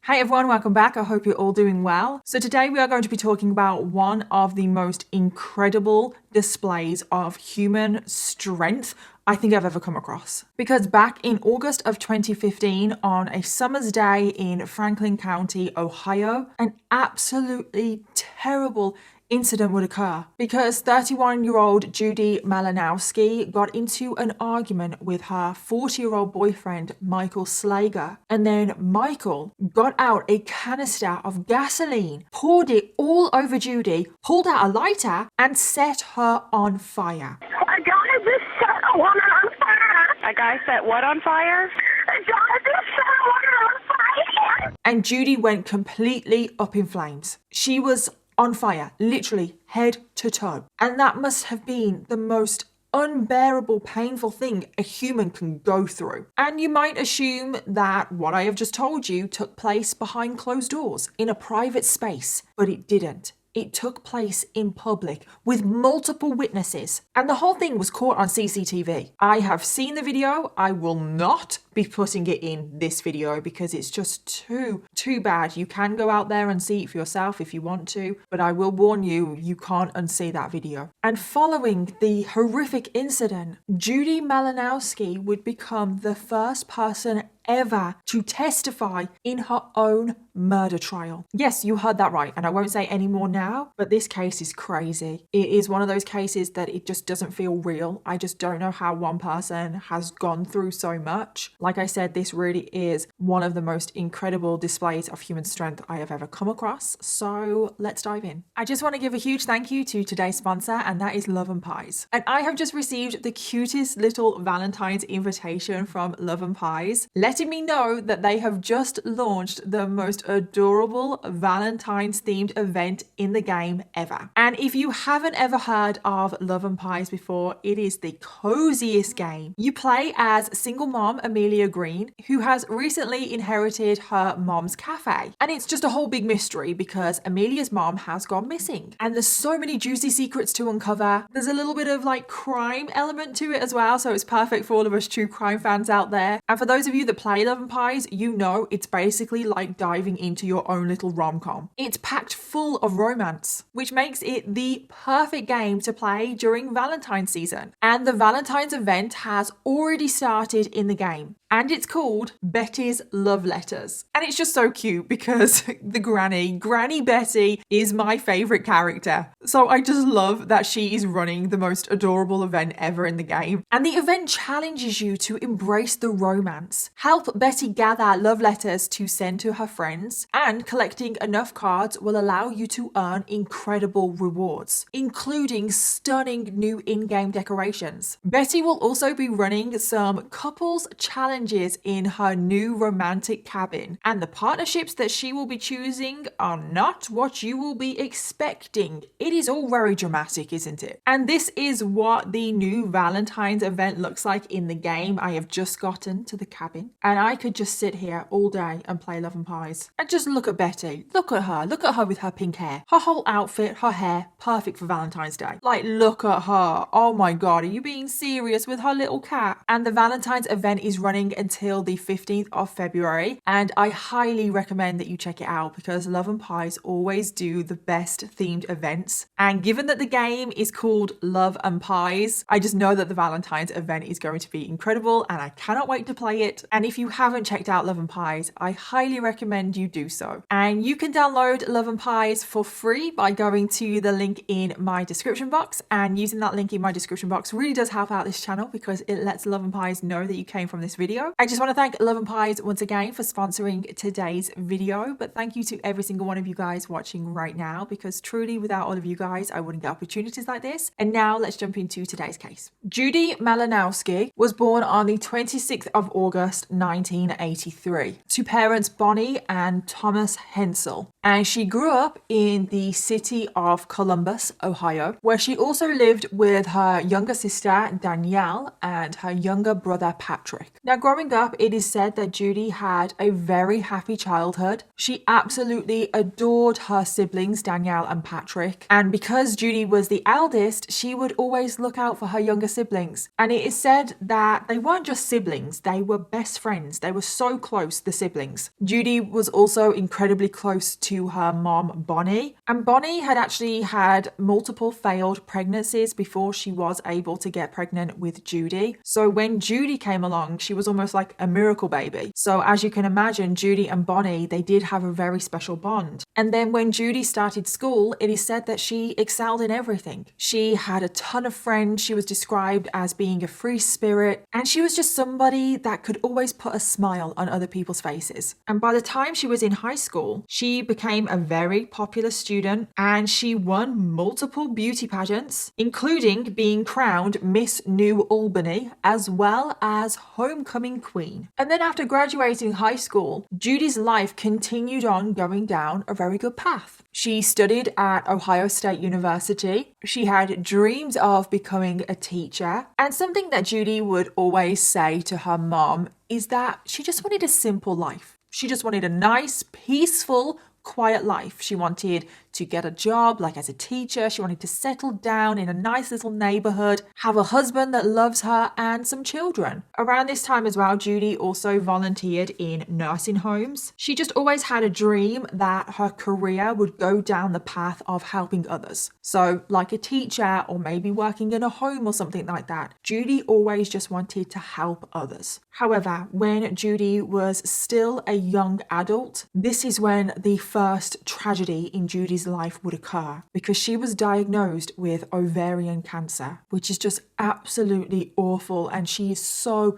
Hey everyone, welcome back. I hope you're all doing well. So today we are going to be talking about one of the most incredible displays of human strength I think I've ever come across. Because back in August of 2015, on a summer's day in Franklin County, Ohio, an absolutely terrible incident would occur because 31-year-old Judy Malinowski got into an argument with her 40-year-old boyfriend, Michael Slager. And then Michael got out a canister of gasoline, poured it all over Judy, pulled out a lighter, and set her on fire. A guy just set a woman on fire. A guy set what on fire? A guy just set a woman on fire. And Judy went completely up in flames. She was on fire, literally head to toe. And that must have been the most unbearable, painful thing a human can go through. And you might assume that what I have just told you took place behind closed doors in a private space, but it didn't. It took place in public with multiple witnesses, and the whole thing was caught on CCTV. I have seen the video. I will not be putting it in this video because it's just too bad. You can go out there and see it for yourself if you want to, but I will warn you, you can't unsee that video. And following the horrific incident, Judy Malinowski would become the first person ever to testify in her own murder trial. Yes, you heard that right, and I won't say any more now, but this case is crazy. It is one of those cases that it just doesn't feel real. I just don't know how one person has gone through so much. Like I said, this really is one of the most incredible displays of human strength I have ever come across. So let's dive in. I just want to give a huge thank you to today's sponsor, and that is Love and Pies. And I have just received the cutest little Valentine's invitation from Love and Pies, letting me know that they have just launched the most adorable Valentine's themed event in the game ever. And if you haven't ever heard of Love and Pies before, it is the coziest game. You play as single mom Amelia Green, who has recently inherited her mom's cafe. And it's just a whole big mystery because Amelia's mom has gone missing. And there's so many juicy secrets to uncover. There's a little bit of like crime element to it as well, so it's perfect for all of us true crime fans out there. And for those of you that play Love and Pies, you know it's basically like diving into your own little rom-com. It's packed full of romance, which makes it the perfect game to play during Valentine's season. And the Valentine's event has already started in the game. And it's called Betty's Love Letters. And it's just so cute because the Granny Betty is my favorite character. So I just love that she is running the most adorable event ever in the game. And the event challenges you to embrace the romance, help Betty gather love letters to send to her friends, and collecting enough cards will allow you to earn incredible rewards, including stunning new in-game decorations. Betty will also be running some couples challenges in her new romantic cabin, and the partnerships that she will be choosing are not what you will be expecting. It is all very dramatic, isn't it? And this is what the new Valentine's event looks like in the game. I have just gotten to the cabin, and I could just sit here all day and play Love and Pies. And just look at Betty. Look at her with her pink hair. Her whole outfit, her hair, perfect for Valentine's Day. Like, look at her. Oh my God, are you being serious with her little cat? And the Valentine's event is running until the 15th of February, and I highly recommend that you check it out because Love and Pies always do the best themed events. And given that the game is called Love and Pies, I just know that the Valentine's event is going to be incredible, and I cannot wait to play it. And if you haven't checked out Love and Pies, I highly recommend you do so. And you can download Love and Pies for free by going to the link in my description box, and using that link in my description box really does help out this channel because it lets Love and Pies know that you came from this video. I just want to thank Love and Pies once again for sponsoring today's video, but thank you to every single one of you guys watching right now because truly without all of you guys I wouldn't get opportunities like this. And now let's jump into today's case. Judy Malinowski was born on the 26th of August 1983 to parents Bonnie and Thomas Hensel. And she grew up in the city of Columbus, Ohio, where she also lived with her younger sister, Danielle, and her younger brother, Patrick. Now, growing up, it is said that Judy had a very happy childhood. She absolutely adored her siblings, Danielle and Patrick. And because Judy was the eldest, she would always look out for her younger siblings. And it is said that they weren't just siblings, they were best friends. They were so close, the siblings. Judy was also incredibly close to her mom, Bonnie. And Bonnie had actually had multiple failed pregnancies before she was able to get pregnant with Judy. So when Judy came along, she was almost like a miracle baby. So as you can imagine, Judy and Bonnie, they did have a very special bond. And then when Judy started school, it is said that she excelled in everything. She had a ton of friends. She was described as being a free spirit, and she was just somebody that could always put a smile on other people's faces. And by the time she was in high school, she became a very popular student, and she won multiple beauty pageants, including being crowned Miss New Albany, as well as homecoming queen. And then after graduating high school, Judy's life continued on going down a very good path. She studied at Ohio State University. She had dreams of becoming a teacher. And something that Judy would always say to her mom is that she just wanted a simple life. She just wanted a nice, peaceful, quiet life. She wanted to get a job like as a teacher. She wanted to settle down in a nice little neighborhood, have a husband that loves her, and some children. Around this time as well, Judy also volunteered in nursing homes. She just always had a dream that her career would go down the path of helping others. So like a teacher or maybe working in a home or something like that. Judy always just wanted to help others. However, when Judy was still a young adult, this is when the first tragedy in Judy's life would occur, because she was diagnosed with ovarian cancer, which is just absolutely awful, and she is so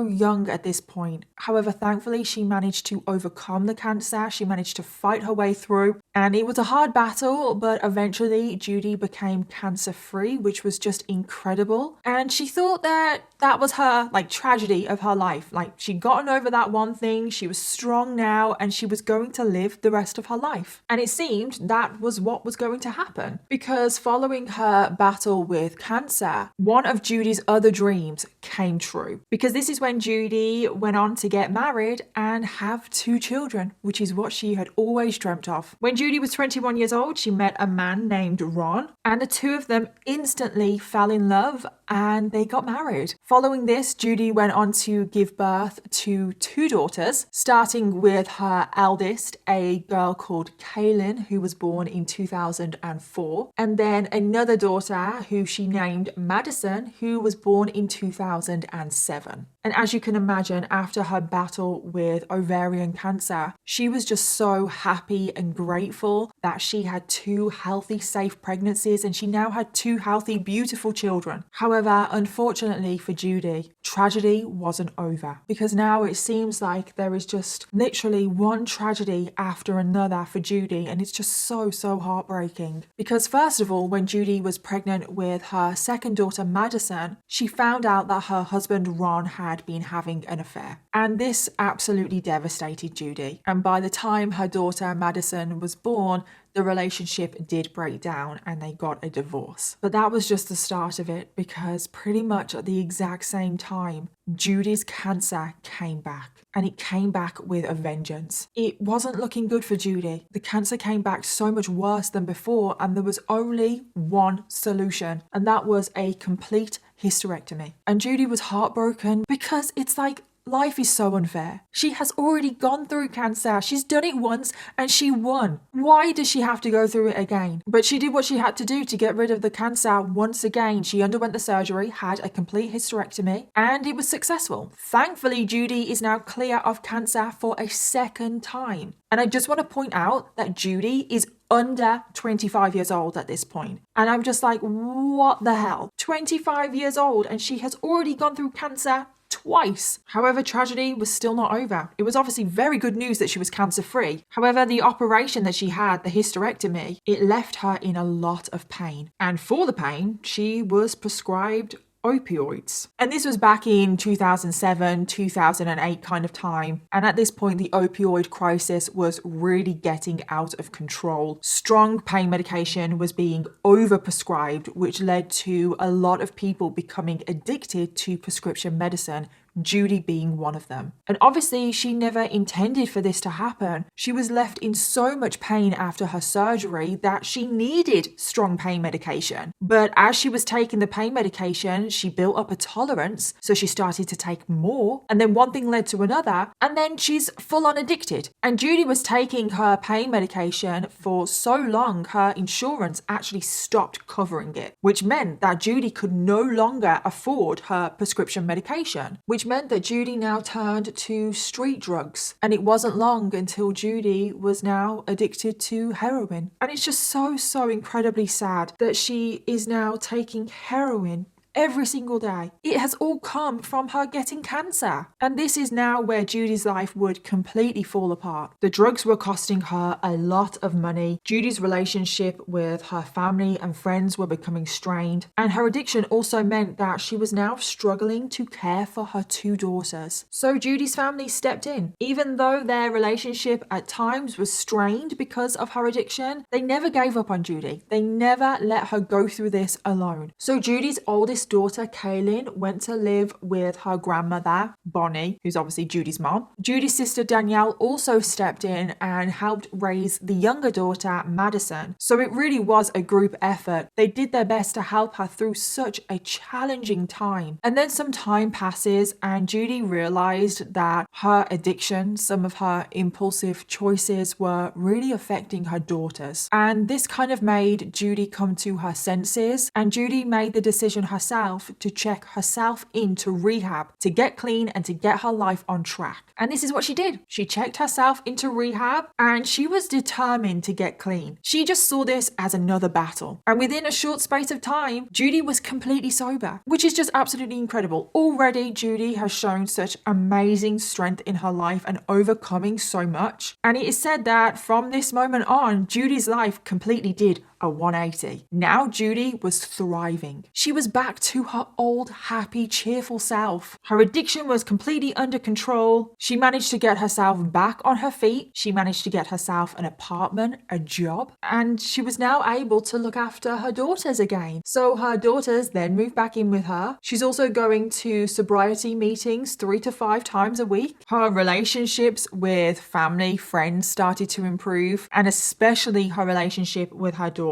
young at this point. However, thankfully she managed to overcome the cancer. She managed to fight her way through, and it was a hard battle, but eventually Judy became cancer free, which was just incredible. And she thought that that was her tragedy of her life. She'd gotten over that one thing, she was strong now, and she was going to live the rest of her life. And it seemed that was what was going to happen, because following her battle with cancer, one of Judy's other dreams came true, because this is when Judy went on to get married and have 2 children, which is what she had always dreamt of. When Judy was 21 years old, she met a man named Ron, and the 2 of them instantly fell in love and they got married. Following this, Judy went on to give birth to 2 daughters, starting with her eldest, a girl called Kaylin, who was born in 2004, and then another daughter who she named Madison, who was born in 2007. And as you can imagine, after her battle with ovarian cancer, she was just so happy and grateful that she had 2 healthy, safe pregnancies, and she now had 2 healthy, beautiful children. However, unfortunately for Judy, tragedy wasn't over, because now it seems like there is just literally one tragedy after another for Judy, and it's just so heartbreaking. Because first of all, when Judy was pregnant with her second daughter, Madison, she found out that her husband, Ron, had been having an affair. And this absolutely devastated Judy. And by the time her daughter, Madison, was born, the relationship did break down and they got a divorce. But that was just the start of it, because pretty much at the exact same time, Judy's cancer came back, and it came back with a vengeance. It wasn't looking good for Judy. The cancer came back so much worse than before, and there was only one solution, and that was a complete hysterectomy. And Judy was heartbroken, because it's like, life is so unfair. She has already gone through cancer. She's done it once and she won. Why does she have to go through it again? But she did what she had to do to get rid of the cancer once again. She underwent the surgery, had a complete hysterectomy, and it was successful. Thankfully, Judy is now clear of cancer for a second time. And I just want to point out that Judy is under 25 years old at this point. And I'm just like, what the hell? 25 years old and she has already gone through cancer twice. However, tragedy was still not over. It was obviously very good news that she was cancer-free. However, the operation that she had, the hysterectomy, it left her in a lot of pain. And for the pain, she was prescribed opioids. And this was back in 2007, 2008 kind of time. And at this point, the opioid crisis was really getting out of control. Strong pain medication was being overprescribed, which led to a lot of people becoming addicted to prescription medicine, Judy being one of them. And obviously, she never intended for this to happen. She was left in so much pain after her surgery that she needed strong pain medication. But as she was taking the pain medication, she built up a tolerance, so she started to take more. And then one thing led to another, and then she's full on addicted. And Judy was taking her pain medication for so long, her insurance actually stopped covering it, which meant that Judy could no longer afford her prescription medication, which meant that Judy now turned to street drugs. And it wasn't long until Judy was now addicted to heroin. And it's just so incredibly sad that she is now taking heroin every single day. It has all come from her getting cancer. And this is now where Judy's life would completely fall apart. The drugs were costing her a lot of money. Judy's relationship with her family and friends were becoming strained. And her addiction also meant that she was now struggling to care for her 2 daughters. So Judy's family stepped in. Even though their relationship at times was strained because of her addiction, they never gave up on Judy. They never let her go through this alone. So Judy's oldest daughter, Kaylin, went to live with her grandmother, Bonnie, who's obviously Judy's mom. Judy's sister, Danielle, also stepped in and helped raise the younger daughter, Madison. So it really was a group effort. They did their best to help her through such a challenging time. And then some time passes and Judy realized that her addiction, some of her impulsive choices were really affecting her daughters. And this kind of made Judy come to her senses, and Judy made the decision herself to check herself into rehab, to get clean and to get her life on track. And this is what she did. She checked herself into rehab and she was determined to get clean. She just saw this as another battle. And within a short space of time, Judy was completely sober, which is just absolutely incredible. Already, Judy has shown such amazing strength in her life and overcoming so much. And it is said that from this moment on, Judy's life completely did a 180. Now Judy was thriving. She was back to her old, happy, cheerful self. Her addiction was completely under control. She managed to get herself back on her feet. She managed to get herself an apartment, a job, and she was now able to look after her daughters again. So her daughters then moved back in with her. She's also going to sobriety meetings 3 to 5 times a week. Her relationships with family, friends started to improve, and especially her relationship with her daughters.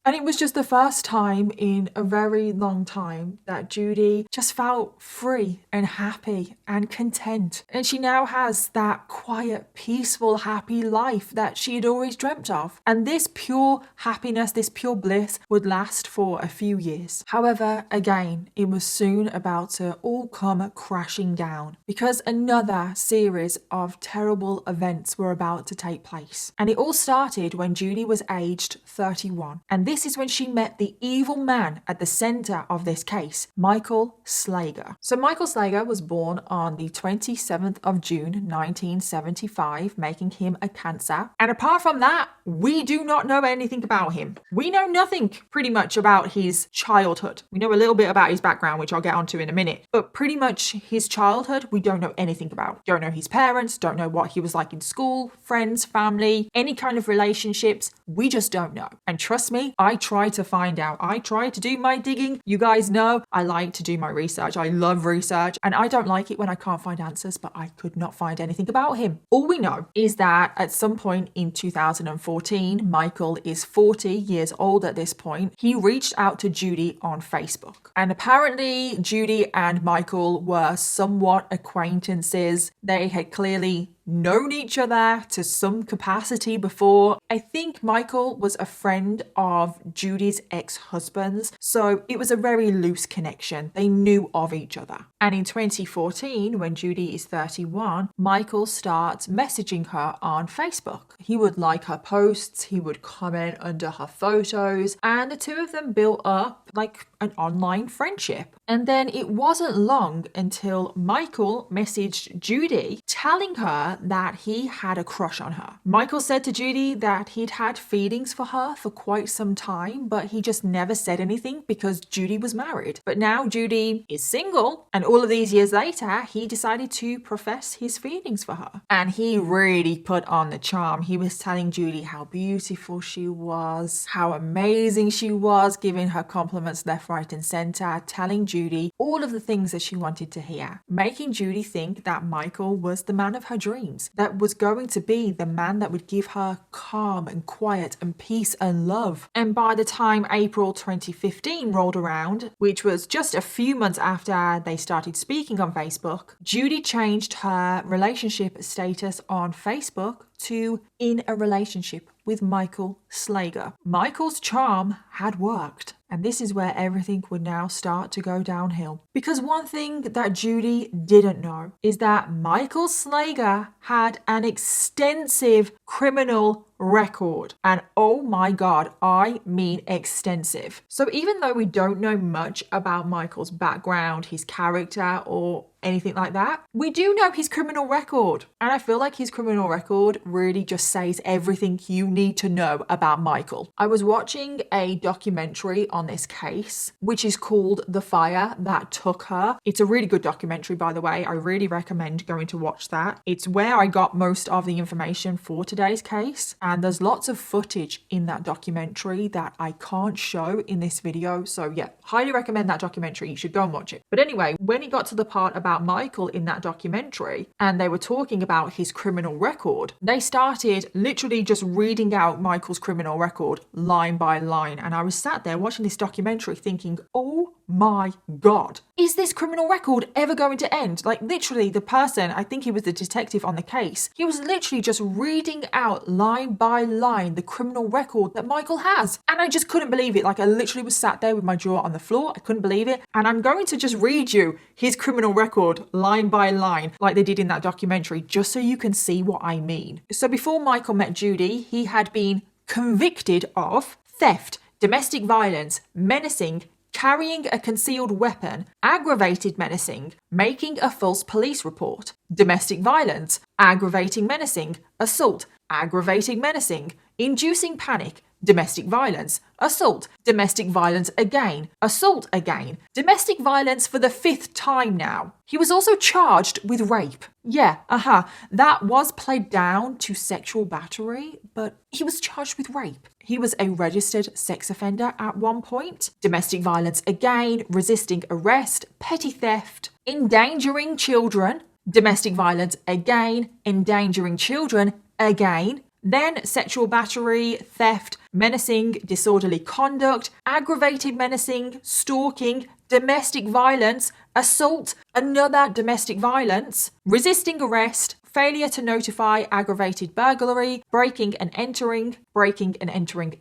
And it was just the first time in a very long time that Judy just felt free and happy and content. And she now has that quiet, peaceful, happy life that she had always dreamt of. And this pure happiness, this pure bliss would last for a few years. However, again, it was soon about to all come crashing down because another series of terrible events were about to take place. And it all started when Judy was aged 31. And this is when she met the evil man at the center of this case, Michael Slager. So Michael Slager was born on the 27th of June, 1975, making him a Cancer. And apart from that, we do not know anything about him. We know nothing pretty much about his childhood. We know a little bit about his background, which I'll get onto in a minute. But pretty much his childhood, we don't know anything about. Don't know his parents, don't know what he was like in school, friends, family, any kind of relationships. We just don't know. And trust me, I try to find out. I try to do my digging. You guys know I like to do my research. I love research and I don't like it when I can't find answers, but I could not find anything about him. All we know is that at some point in 2014, Michael is 40 years old at this point. He reached out to Judy on Facebook. And apparently Judy and Michael were somewhat acquaintances. They had clearly known each other to some capacity before. I think Michael was a friend of Judy's ex-husband's, so it was a very loose connection. They knew of each other. And in 2014, when Judy is 31, Michael starts messaging her on Facebook. He would like her posts, he would comment under her photos, and the two of them built up like an online friendship. And then it wasn't long until Michael messaged Judy telling her her that he had a crush on her. Michael said to Judy that he'd had feelings for her for quite some time, but he just never said anything because Judy was married. But now Judy is single, and all of these years later, he decided to profess his feelings for her. And he really put on the charm. He was telling Judy how beautiful she was, how amazing she was, giving her compliments left, right, and center, telling Judy all of the things that she wanted to hear, making Judy think that Michael was the man of her dreams, that was going to be the man that would give her calm and quiet and peace and love. And by the time April 2015 rolled around, which was just a few months after they started speaking on Facebook, Judy changed her relationship status on Facebook to in a relationship with Michael Slager. Michael's charm had worked. And this is where everything would now start to go downhill. Because one thing that Judy didn't know is that Michael Slager had an extensive criminal record. And oh my God, I mean extensive. So even though we don't know much about Michael's background, his character, or anything like that, we do know his criminal record. And I feel like his criminal record really just says everything you need to know about Michael. I was watching a documentary on this case, which is called The Fire That Took Her. It's a really good documentary, by the way. I really recommend going to watch that. It's where I got most of the information for today's case. And there's lots of footage in that documentary that I can't show in this video. So yeah, highly recommend that documentary. You should go and watch it. But anyway, when it got to the part about Michael in that documentary and they were talking about his criminal record, they started literally just reading out Michael's criminal record line by line. And I was sat there watching this documentary thinking, oh my God, is this criminal record ever going to end? Like literally the person, I think he was the detective on the case, he was literally just reading out line by line the criminal record that Michael has. And I just couldn't believe it. Like I literally was sat there with my jaw on the floor. I couldn't believe it. And I'm going to just read you his criminal record line by line like they did in that documentary, just so you can see what I mean. So before Michael met Judy, he had been convicted of theft, domestic violence, menacing, carrying a concealed weapon, aggravated menacing, making a false police report, domestic violence, aggravating menacing, assault, aggravating menacing, inducing panic, domestic violence, assault, domestic violence again, assault again, domestic violence for the 5th time now. He was also charged with rape. Yeah, that was played down to sexual battery, but he was charged with rape. He was a registered sex offender at one point. Domestic violence again, resisting arrest, petty theft, endangering children, domestic violence again, endangering children again, then sexual battery, theft, menacing, disorderly conduct, aggravated menacing, stalking, domestic violence, assault, another domestic violence, resisting arrest, failure to notify, aggravated burglary, breaking and entering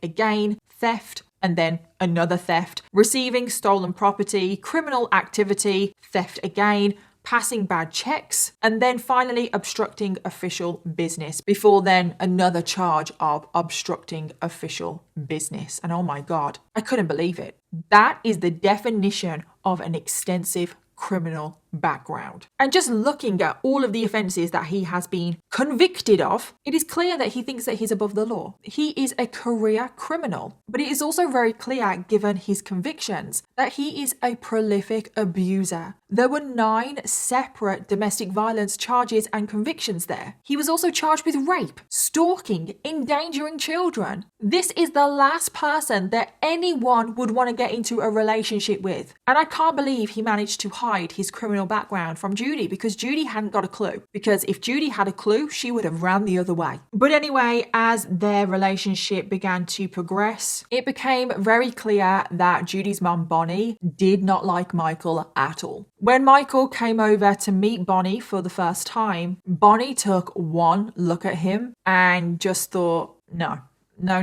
again, theft, and then another theft, receiving stolen property, criminal activity, theft again, passing bad checks, and then finally obstructing official business, before then another charge of obstructing official business. And oh my God, I couldn't believe it. That is the definition of an extensive criminal background. And just looking at all of the offences that he has been convicted of, it is clear that he thinks that he's above the law. He is a career criminal. But it is also very clear, given his convictions, that he is a prolific abuser. There were 9 separate domestic violence charges and convictions there. He was also charged with rape, stalking, endangering children. This is the last person that anyone would want to get into a relationship with. And I can't believe he managed to hide his criminal background from Judy, because Judy hadn't got a clue. Because if Judy had a clue, she would have ran the other way. But anyway, as their relationship began to progress, it became very clear that Judy's mum, Bonnie, did not like Michael at all. When Michael came over to meet Bonnie for the first time, Bonnie took one look at him and just thought, no, No.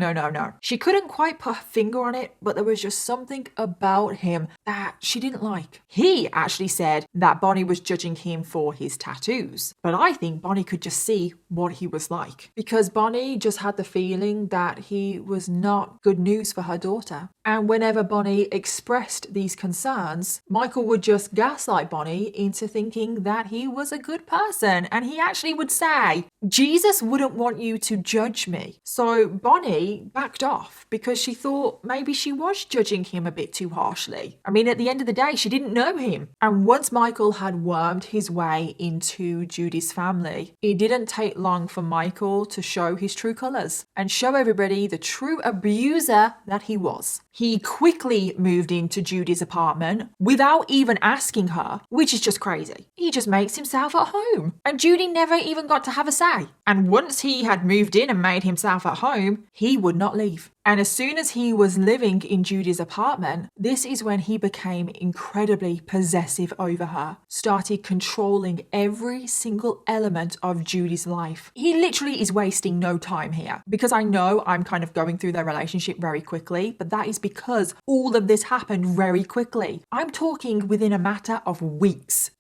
She couldn't quite put her finger on it, but there was just something about him that she didn't like. He actually said that Bonnie was judging him for his tattoos, but I think Bonnie could just see what he was like, because Bonnie just had the feeling that he was not good news for her daughter. And whenever Bonnie expressed these concerns, Michael would just gaslight Bonnie into thinking that he was a good person, and he actually would say, Jesus wouldn't want you to judge me. So Bonnie backed off because she thought maybe she was judging him a bit too harshly. I mean, at the end of the day, she didn't know him. And once Michael had wormed his way into Judy's family, it didn't take long for Michael to show his true colours and show everybody the true abuser that he was. He quickly moved into Judy's apartment without even asking her, which is just crazy. He just makes himself at home. And Judy never even got to have a say. And once he had moved in and made himself at home, he would not leave. And as soon as he was living in Judy's apartment, this is when he became incredibly possessive over her, started controlling every single element of Judy's life. He literally is wasting no time here, because I know I'm kind of going through their relationship very quickly, but that is because all of this happened very quickly. I'm talking within a matter of weeks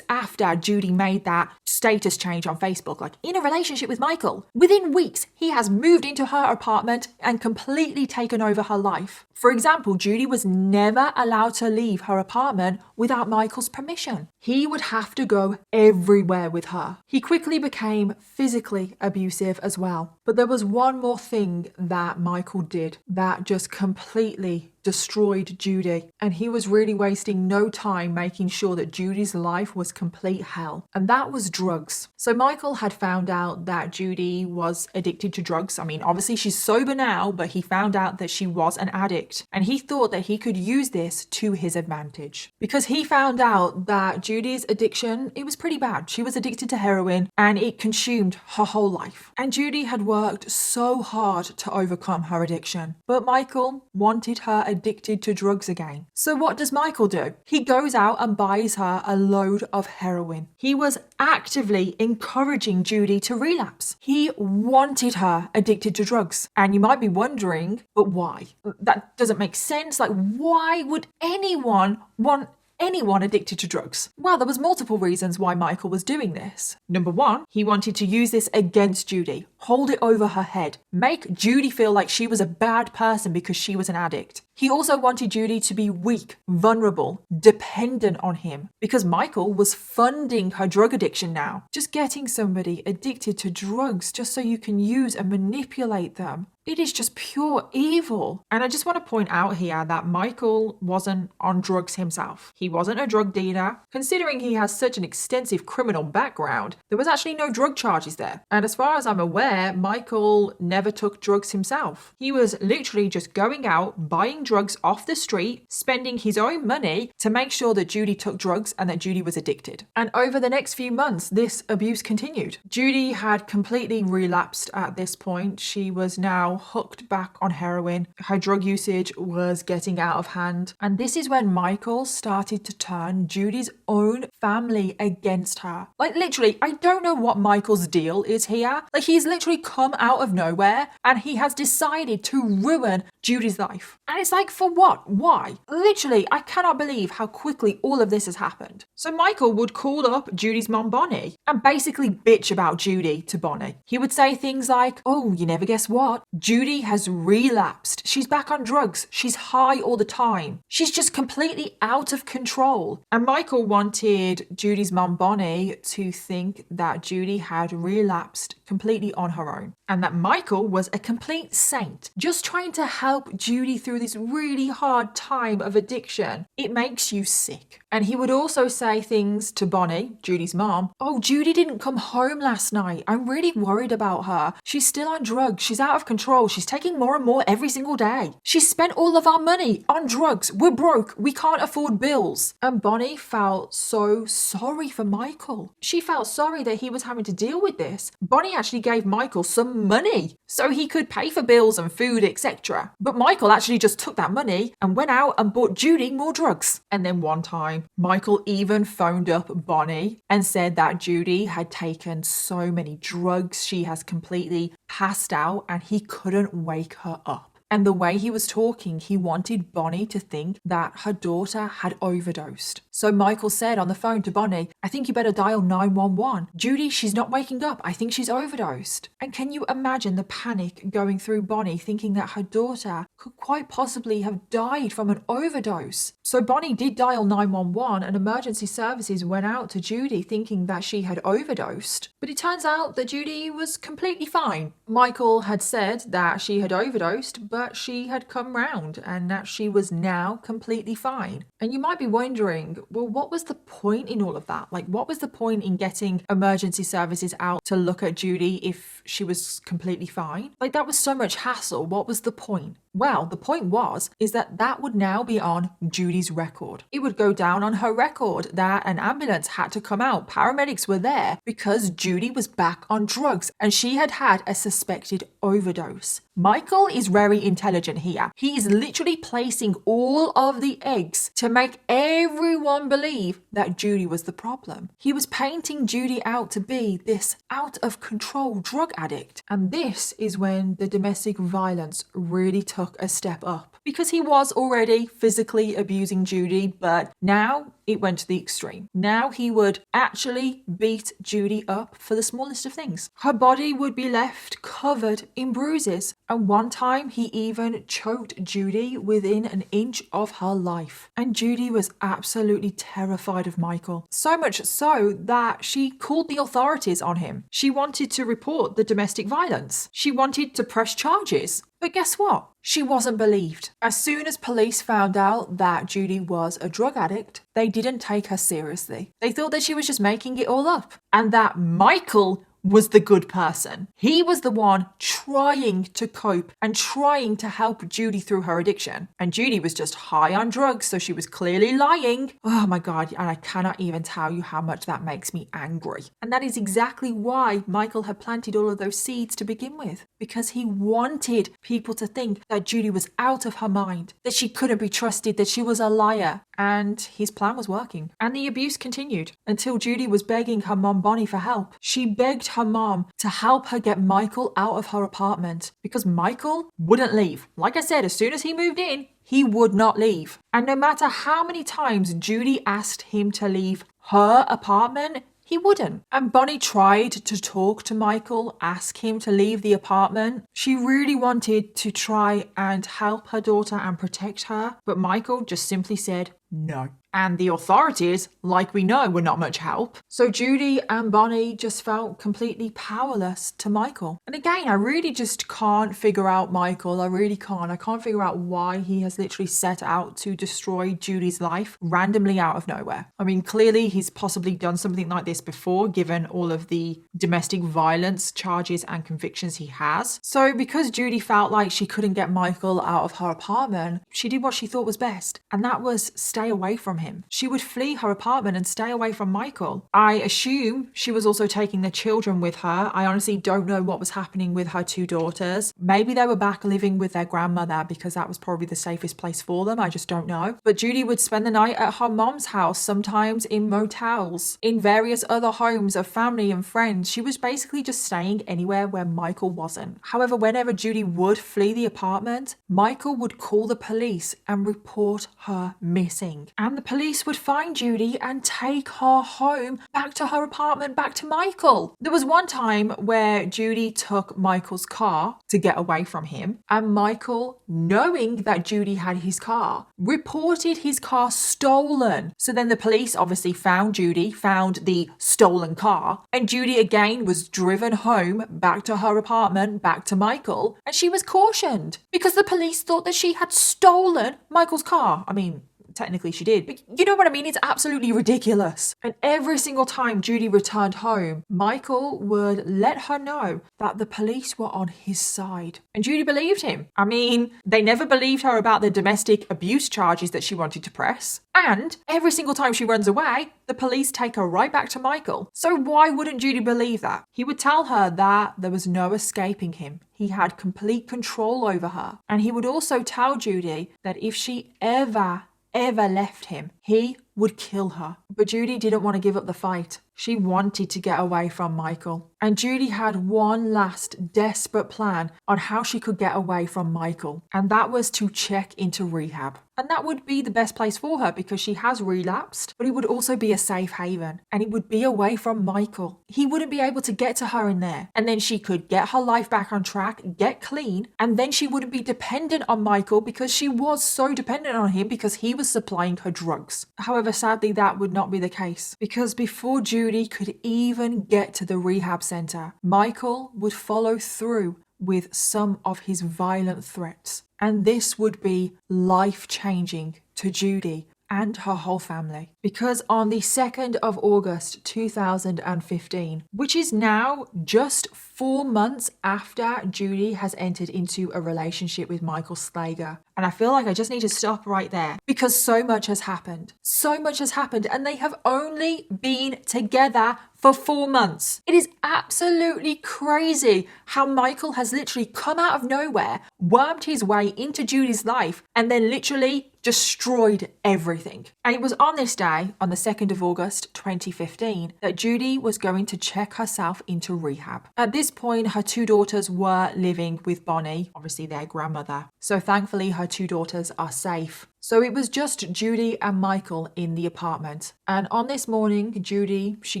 after Judy made that status change on Facebook, like in a relationship with Michael. Within weeks, he has moved into her apartment and completely taken over her life. For example, Judy was never allowed to leave her apartment without Michael's permission. He would have to go everywhere with her. He quickly became physically abusive as well. But there was one more thing that Michael did that just completely destroyed Judy, and he was really wasting no time making sure that Judy's life was complete hell, and that was drugs. So Michael had found out that Judy was addicted to drugs. I mean, obviously she's sober now, but he found out that she was an addict, and he thought that he could use this to his advantage, because he found out that Judy's addiction, it was pretty bad. She was addicted to heroin, and it consumed her whole life, and Judy had worked so hard to overcome her addiction, but Michael wanted her addicted to drugs again. So what does Michael do? He goes out and buys her a load of heroin. He was actively encouraging Judy to relapse. He wanted her addicted to drugs. And you might be wondering, but why? That doesn't make sense. Like, why would anyone want anyone addicted to drugs? Well, there was multiple reasons why Michael was doing this. Number one, he wanted to use this against Judy, hold it over her head, make Judy feel like she was a bad person because she was an addict. He also wanted Judy to be weak, vulnerable, dependent on him, because Michael was funding her drug addiction now. Just getting somebody addicted to drugs just so you can use and manipulate them. It is just pure evil. And I just want to point out here that Michael wasn't on drugs himself. He wasn't a drug dealer. Considering he has such an extensive criminal background, there was actually no drug charges there. And as far as I'm aware, Michael never took drugs himself. He was literally just going out, buying drugs off the street, spending his own money to make sure that Judy took drugs and that Judy was addicted. And over the next few months, this abuse continued. Judy had completely relapsed at this point. She was now hooked back on heroin. Her drug usage was getting out of hand. And this is when Michael started to turn Judy's own family against her. Like, literally, I don't know what Michael's deal is here. Like, he's literally come out of nowhere and he has decided to ruin Judy's life. And it's like, for what? Why? Literally, I cannot believe how quickly all of this has happened. So Michael would call up Judy's mom, Bonnie, and basically bitch about Judy to Bonnie. He would say things like, oh, you never guess what? Judy has relapsed. She's back on drugs. She's high all the time. She's just completely out of control. And Michael wanted Judy's mom, Bonnie, to think that Judy had relapsed completely on her own, and that Michael was a complete saint, just trying to help Judy through this really hard time of addiction. It makes you sick. And he would also say things to Bonnie, Judy's mom. Oh, Judy didn't come home last night. I'm really worried about her. She's still on drugs. She's out of control. She's taking more and more every single day. She spent all of our money on drugs. We're broke. We can't afford bills. And Bonnie felt so sorry for Michael. She felt sorry that he was having to deal with this. Bonnie actually gave Michael Michael some money so he could pay for bills and food, etc. But Michael actually just took that money and went out and bought Judy more drugs. And then one time, Michael even phoned up Bonnie and said that Judy had taken so many drugs she has completely passed out and he couldn't wake her up. And the way he was talking, he wanted Bonnie to think that her daughter had overdosed. So Michael said on the phone to Bonnie, I think you better dial 911. Judy, she's not waking up. I think she's overdosed. And can you imagine the panic going through Bonnie thinking that her daughter could quite possibly have died from an overdose? So Bonnie did dial 911 and emergency services went out to Judy thinking that she had overdosed. But it turns out that Judy was completely fine. Michael had said that she had overdosed, but she had come round and that she was now completely fine. And you might be wondering, well, what was the point in all of that? Like, what was the point in getting emergency services out to look at Judy if she was completely fine? Like, that was so much hassle. What was the point? Well, the point is that would now be on Judy's record. It would go down on her record that an ambulance had to come out. Paramedics were there because Judy was back on drugs and she had had a suspected overdose. Michael is very intelligent here. He is literally placing all of the eggs to make everyone believe that Judy was the problem. He was painting Judy out to be this out of control drug addict. And this is when the domestic violence really took a step up, because he was already physically abusing Judy, but now it went to the extreme. Now he would actually beat Judy up for the smallest of things. Her body would be left covered in bruises, and one time he even choked Judy within an inch of her life. And Judy was absolutely terrified of Michael, so much so that she called the authorities on him. She wanted to report the domestic violence. She wanted to press charges. But guess what? She wasn't believed. As soon as police found out that Judy was a drug addict, they didn't take her seriously. They thought that she was just making it all up and that Michael was the good person. He was the one trying to cope and trying to help Judy through her addiction. And Judy was just high on drugs, so she was clearly lying. Oh my God, and I cannot even tell you how much that makes me angry. And that is exactly why Michael had planted all of those seeds to begin with, because he wanted people to think that Judy was out of her mind, that she couldn't be trusted, that she was a liar. And his plan was working. And the abuse continued until Judy was begging her mom Bonnie for help. She begged her mom to help her get Michael out of her apartment because Michael wouldn't leave. Like I said, as soon as he moved in, he would not leave. And no matter how many times Judy asked him to leave her apartment, he wouldn't. And Bonnie tried to talk to Michael, ask him to leave the apartment. She really wanted to try and help her daughter and protect her, but Michael just simply said no. And the authorities, like we know, were not much help. So Judy and Bonnie just felt completely powerless to Michael. And again, I really just can't figure out Michael. I really can't. I can't figure out why he has literally set out to destroy Judy's life randomly out of nowhere. I mean, clearly he's possibly done something like this before, given all of the domestic violence charges and convictions he has. So because Judy felt like she couldn't get Michael out of her apartment, she did what she thought was best. And that was stay away from him. She would flee her apartment and stay away from Michael. I assume she was also taking the children with her. I honestly don't know what was happening with her two daughters. Maybe they were back living with their grandmother because that was probably the safest place for them. I just don't know. But Judy would spend the night at her mom's house, sometimes in motels, in various other homes of family and friends. She was basically just staying anywhere where Michael wasn't. However, whenever Judy would flee the apartment, Michael would call the police and report her missing. And the police would find Judy and take her home, back to her apartment, back to Michael. There was one time where Judy took Michael's car to get away from him, and Michael, knowing that Judy had his car, reported his car stolen. So then the police obviously found Judy, found the stolen car, and Judy again was driven home, back to her apartment, back to Michael, and she was cautioned because the police thought that she had stolen Michael's car. I mean, technically she did, but you know what I mean? It's absolutely ridiculous. And every single time Judy returned home, Michael would let her know that the police were on his side. And Judy believed him. I mean, they never believed her about the domestic abuse charges that she wanted to press. And every single time she runs away, the police take her right back to Michael. So why wouldn't Judy believe that? He would tell her that there was no escaping him. He had complete control over her. And he would also tell Judy that if she ever left him, he would kill her. But Judy didn't want to give up the fight. She wanted to get away from Michael. And Judy had one last desperate plan on how she could get away from Michael. And that was to check into rehab. And that would be the best place for her because she has relapsed, but it would also be a safe haven. And it would be away from Michael. He wouldn't be able to get to her in there. And then she could get her life back on track, get clean, and then she wouldn't be dependent on Michael because she was so dependent on him because he was supplying her drugs. However, sadly, that would not be the case because before Judy could even get to the rehab center, Michael would follow through with some of his violent threats. And this would be life-changing to Judy and her whole family. Because on the 2nd of August 2015, which is now just 4 months after Judy has entered into a relationship with Michael Slager. And I feel like I just need to stop right there because so much has happened. So much has happened and they have only been together for 4 months. It is absolutely crazy how Michael has literally come out of nowhere, wormed his way into Judy's life, and then literally destroyed everything. And it was on this day, on the 2nd of August 2015, that Judy was going to check herself into rehab. At this point, her 2 daughters were living with Bonnie, obviously their grandmother. So thankfully, her 2 daughters are safe. So it was just Judy and Michael in the apartment. And on this morning, Judy, she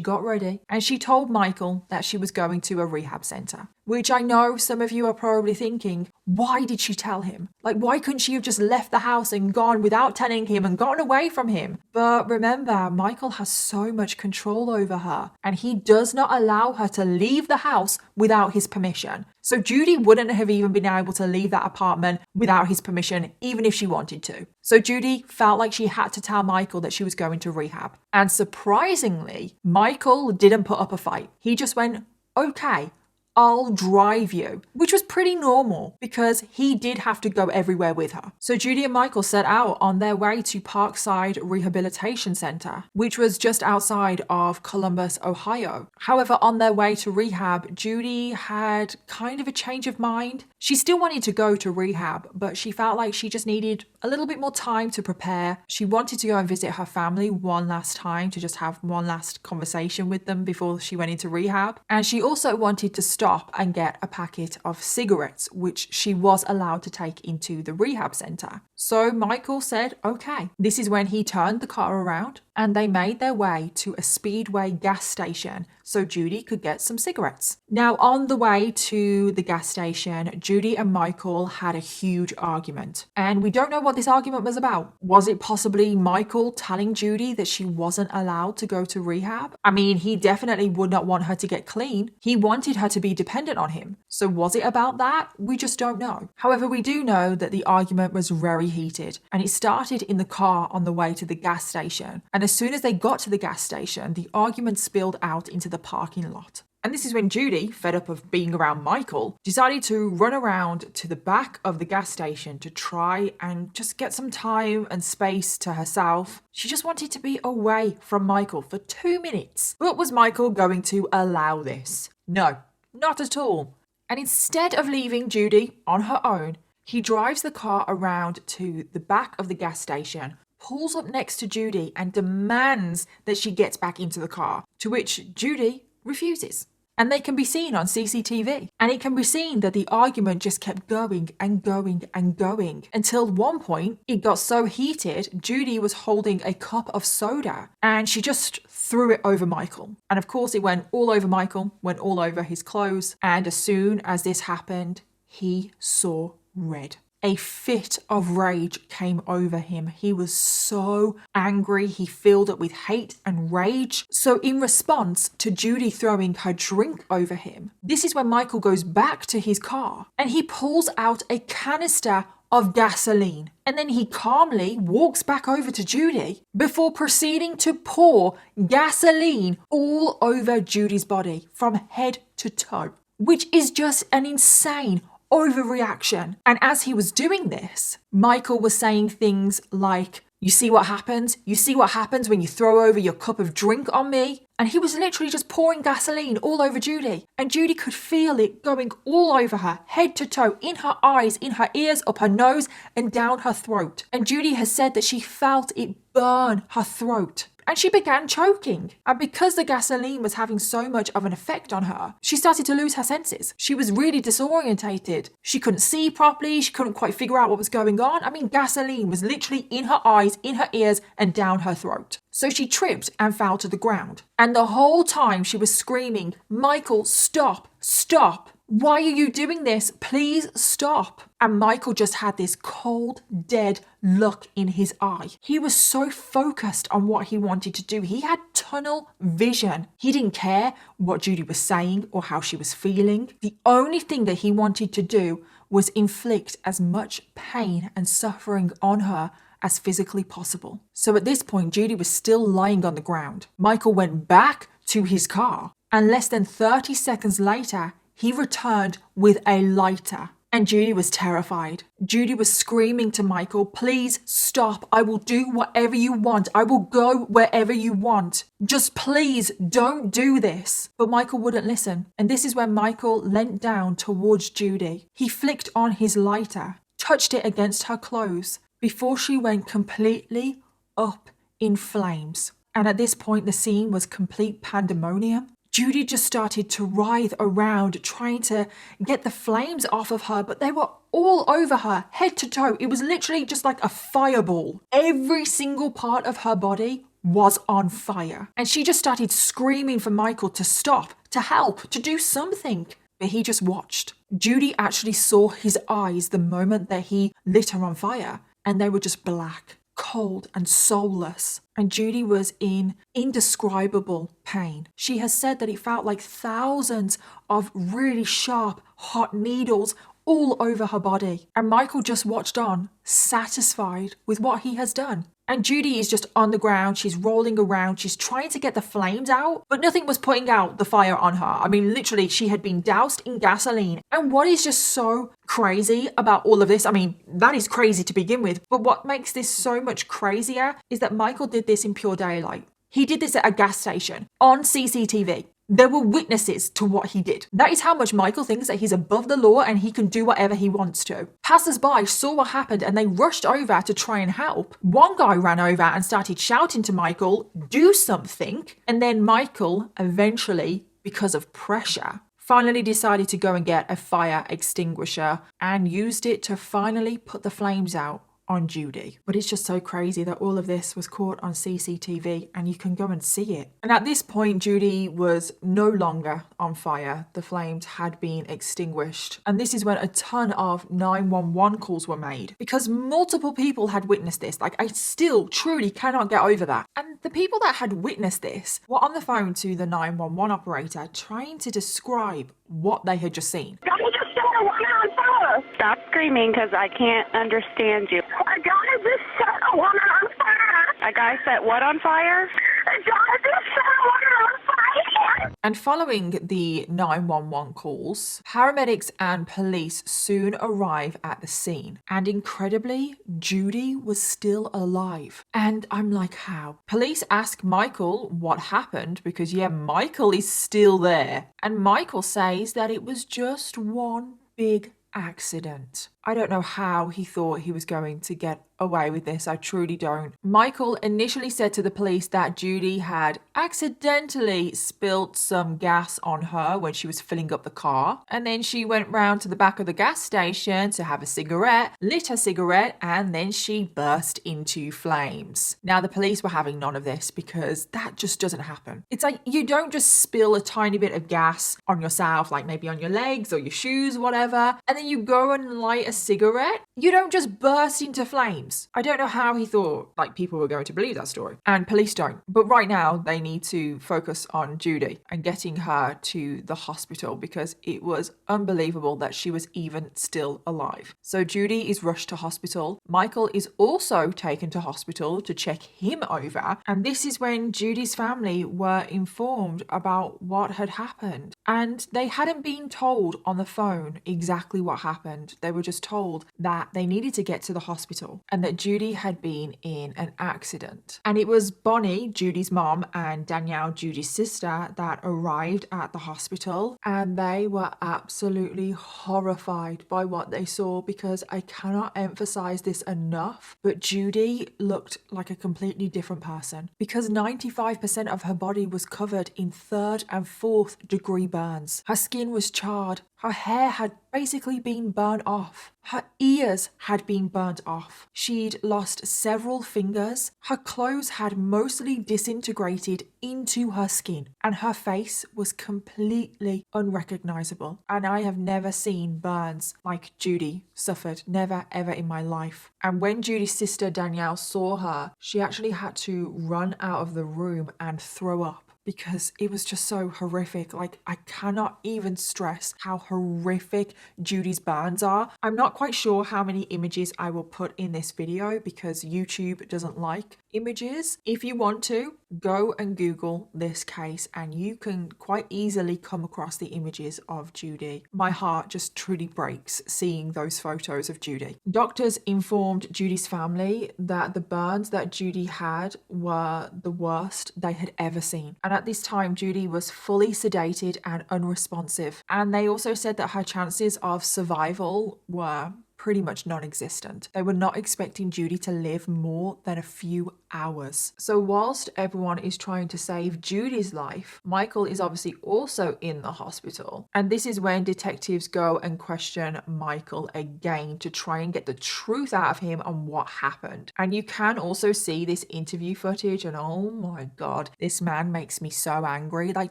got ready and she told Michael that she was going to a rehab center. Which I know some of you are probably thinking, why did she tell him? Like, why couldn't she have just left the house and gone without telling him and gotten away from him? But remember, Michael has so much control over her and he does not allow her to leave the house without his permission. So Judy wouldn't have even been able to leave that apartment without his permission, even if she wanted to. So Judy felt like she had to tell Michael that she was going to rehab. And surprisingly, Michael didn't put up a fight. He just went, okay, I'll drive you, which was pretty normal because he did have to go everywhere with her. So Judy and Michael set out on their way to Parkside Rehabilitation Center, which was just outside of Columbus, Ohio. However, on their way to rehab, Judy had kind of a change of mind. She still wanted to go to rehab, but she felt like she just needed a little bit more time to prepare. She wanted to go and visit her family one last time to just have one last conversation with them before she went into rehab. And she also wanted to stop and get a packet of cigarettes, which she was allowed to take into the rehab center. So Michael said, okay. This is when he turned the car around and they made their way to a Speedway gas station so Judy could get some cigarettes. Now, on the way to the gas station, Judy and Michael had a huge argument. And we don't know what this argument was about. Was it possibly Michael telling Judy that she wasn't allowed to go to rehab? I mean, he definitely would not want her to get clean. He wanted her to be dependent on him. So was it about that? We just don't know. However, we do know that the argument was very heated and it started in the car on the way to the gas station. And as soon as they got to the gas station, the argument spilled out into the parking lot. And this is when Judy, fed up of being around Michael, decided to run around to the back of the gas station to try and just get some time and space to herself. She just wanted to be away from Michael for 2 minutes. But was Michael going to allow this? No, not at all. And instead of leaving Judy on her own, he drives the car around to the back of the gas station, pulls up next to Judy and demands that she gets back into the car, to which Judy refuses. And they can be seen on CCTV. And it can be seen that the argument just kept going and going and going until one point it got so heated, Judy was holding a cup of soda and she just threw it over Michael. And of course it went all over Michael, went all over his clothes. And as soon as this happened, he saw red. A fit of rage came over him. He was so angry. He filled it with hate and rage. So in response to Judy throwing her drink over him, this is when Michael goes back to his car and he pulls out a canister of gasoline. And then he calmly walks back over to Judy before proceeding to pour gasoline all over Judy's body from head to toe, which is just an insane overreaction. And as he was doing this, Michael was saying things like, "You see what happens? You see what happens when you throw over your cup of drink on me?" And he was literally just pouring gasoline all over Judy. And Judy could feel it going all over her, head to toe, in her eyes, in her ears, up her nose, and down her throat. And Judy has said that she felt it burn her throat. And she began choking. And because the gasoline was having so much of an effect on her, she started to lose her senses. She was really disorientated. She couldn't see properly. She couldn't quite figure out what was going on. I mean, gasoline was literally in her eyes, in her ears, and down her throat. So she tripped and fell to the ground. And the whole time she was screaming, "Michael, stop, stop. Why are you doing this? Please stop." And Michael just had this cold, dead look in his eye. He was so focused on what he wanted to do. He had tunnel vision. He didn't care what Judy was saying or how she was feeling. The only thing that he wanted to do was inflict as much pain and suffering on her as physically possible. So at this point, Judy was still lying on the ground. Michael went back to his car, and less than 30 seconds later, he returned with a lighter. And Judy was terrified. Judy was screaming to Michael, "Please stop. I will do whatever you want. I will go wherever you want. Just please don't do this." But Michael wouldn't listen. And this is when Michael leant down towards Judy. He flicked on his lighter, touched it against her clothes before she went completely up in flames. And at this point, the scene was complete pandemonium. Judy just started to writhe around, trying to get the flames off of her, but they were all over her, head to toe. It was literally just like a fireball. Every single part of her body was on fire. And she just started screaming for Michael to stop, to help, to do something. But he just watched. Judy actually saw his eyes the moment that he lit her on fire, and they were just black, cold and soulless. And Judy was in indescribable pain. She has said that it felt like thousands of really sharp, hot needles all over her body. And Michael just watched on, satisfied with what he has done. And Judy is just on the ground. She's rolling around. She's trying to get the flames out, but nothing was putting out the fire on her. I mean, literally, she had been doused in gasoline. And what is just so crazy about all of this, I mean, that is crazy to begin with, but what makes this so much crazier is that Michael did this in pure daylight. He did this at a gas station on CCTV. There were witnesses to what he did. That is how much Michael thinks that he's above the law and he can do whatever he wants to. Passers-by saw what happened and they rushed over to try and help. One guy ran over and started shouting to Michael, "Do something." And then Michael eventually, because of pressure, finally decided to go and get a fire extinguisher and used it to finally put the flames out on Judy. But it's just so crazy that all of this was caught on CCTV and you can go and see it. And at this point, Judy was no longer on fire. The flames had been extinguished. And this is when a ton of 911 calls were made because multiple people had witnessed this. Like, I still truly cannot get over that. And the people that had witnessed this were on the phone to the 911 operator trying to describe what they had just seen. Don't just set a woman on fire. Stop screaming because I can't understand you. A guy just set a woman on fire. A guy set what on fire? A guy just set a woman on fire. And following the 911 calls, paramedics and police soon arrive at the scene. And incredibly, Judy was still alive. And I'm like, how? Police ask Michael what happened because, yeah, Michael is still there. And Michael says that it was just one big accident. I don't know how he thought he was going to get away with this. I truly don't. Michael initially said to the police that Judy had accidentally spilt some gas on her when she was filling up the car. And then she went round to the back of the gas station to have a cigarette, lit her cigarette, and then she burst into flames. Now, the police were having none of this because that just doesn't happen. It's like you don't just spill a tiny bit of gas on yourself, like maybe on your legs or your shoes, whatever, and then you go and light a cigarette? You don't just burst into flames. I don't know how he thought like people were going to believe that story. And police don't. But right now they need to focus on Judy and getting her to the hospital because it was unbelievable that she was even still alive. So Judy is rushed to hospital. Michael is also taken to hospital to check him over. And this is when Judy's family were informed about what had happened. And they hadn't been told on the phone exactly what happened. They were just told that they needed to get to the hospital and that Judy had been in an accident. And it was Bonnie, Judy's mom, and Danielle, Judy's sister, that arrived at the hospital. And they were absolutely horrified by what they saw because I cannot emphasize this enough, but Judy looked like a completely different person because 95% of her body was covered in 3rd and 4th degree burns. Her skin was charred. Her hair had basically been burned off. Her ears had been burnt off. She'd lost several fingers. Her clothes had mostly disintegrated into her skin, and her face was completely unrecognizable. And I have never seen burns like Judy suffered, never ever in my life. And when Judy's sister Danielle saw her, she actually had to run out of the room and throw up, because it was just so horrific. Like, I cannot even stress how horrific Judy's burns are. I'm not quite sure how many images I will put in this video because YouTube doesn't like images. If you want to, go and Google this case and you can quite easily come across the images of Judy. My heart just truly breaks seeing those photos of Judy. Doctors informed Judy's family that the burns that Judy had were the worst they had ever seen. And at this time, Judy was fully sedated and unresponsive. And they also said that her chances of survival were pretty much non-existent. They were not expecting Judy to live more than a few hours. So whilst everyone is trying to save Judy's life, Michael is obviously also in the hospital. And this is when detectives go and question Michael again to try and get the truth out of him on what happened. And you can also see this interview footage and oh my God, this man makes me so angry. Like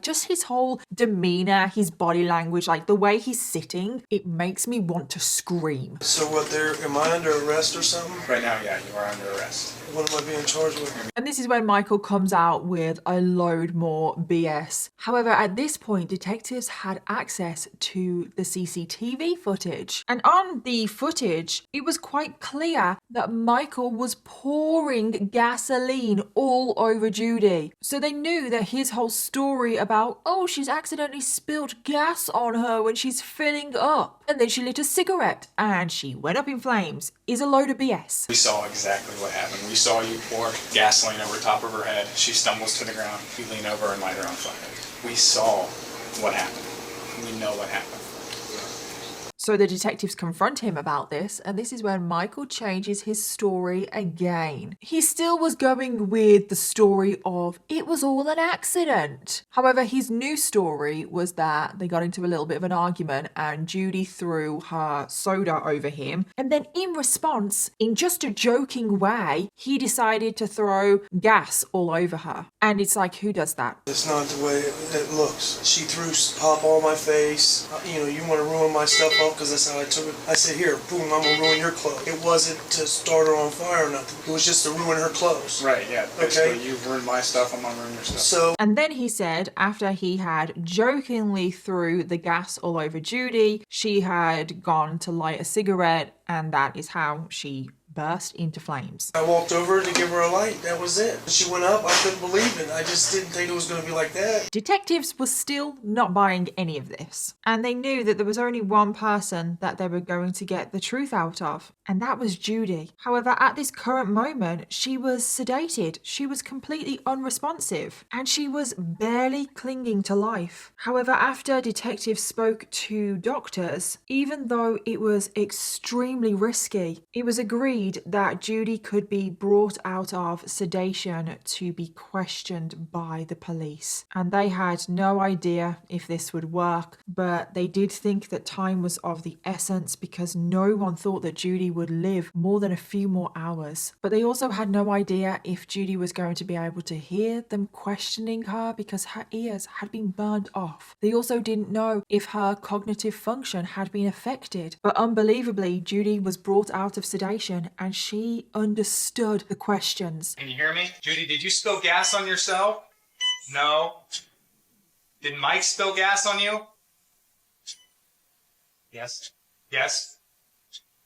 just his whole demeanor, his body language, like the way he's sitting, it makes me want to scream. So what, am I under arrest or something? Right now, yeah, you are under arrest. What am I being charged with? And this is when Michael comes out with a load more BS. However, at this point, detectives had access to the CCTV footage. And on the footage, it was quite clear that Michael was pouring gasoline all over Judy. So they knew that his whole story about, oh, she's accidentally spilled gas on her when she's filling up, and then she lit a cigarette and she went up in flames, is a load of BS. We saw exactly what happened. We saw you pour gasoline over top of her head. She stumbles to the ground. You lean over and light her on fire. We saw what happened. We know what happened. So the detectives confront him about this, and this is when Michael changes his story again. He still was going with the story of it was all an accident. However, his new story was that they got into a little bit of an argument and Judy threw her soda over him. And then in response, in just a joking way, he decided to throw gas all over her. And it's like, who does that? It's not the way it looks. She threw pop all my face. You want to ruin my stuff up because that's how I took it. I said, here, boom, I'm going to ruin your clothes. It wasn't to start her on fire or nothing. It was just to ruin her clothes. Right, yeah. Basically, okay. You've ruined my stuff, I'm going to ruin your stuff. And then he said, after he had jokingly threw the gas all over Judy, she had gone to light a cigarette, and that is how she burst into flames. I walked over to give her a light. That was it. She went up. I couldn't believe it. I just didn't think it was going to be like that. Detectives were still not buying any of this. And they knew that there was only one person that they were going to get the truth out of. And that was Judy. However, at this current moment, she was sedated. She was completely unresponsive. And she was barely clinging to life. However, after detectives spoke to doctors, even though it was extremely risky, it was agreed agreed that Judy could be brought out of sedation to be questioned by the police. And they had no idea if this would work, but they did think that time was of the essence because no one thought that Judy would live more than a few more hours. But they also had no idea if Judy was going to be able to hear them questioning her because her ears had been burned off. They also didn't know if her cognitive function had been affected. But unbelievably, Judy was brought out of sedation and she understood the questions. Can you hear me? Judy, did you spill gas on yourself? No. Did Mike spill gas on you? Yes. Yes.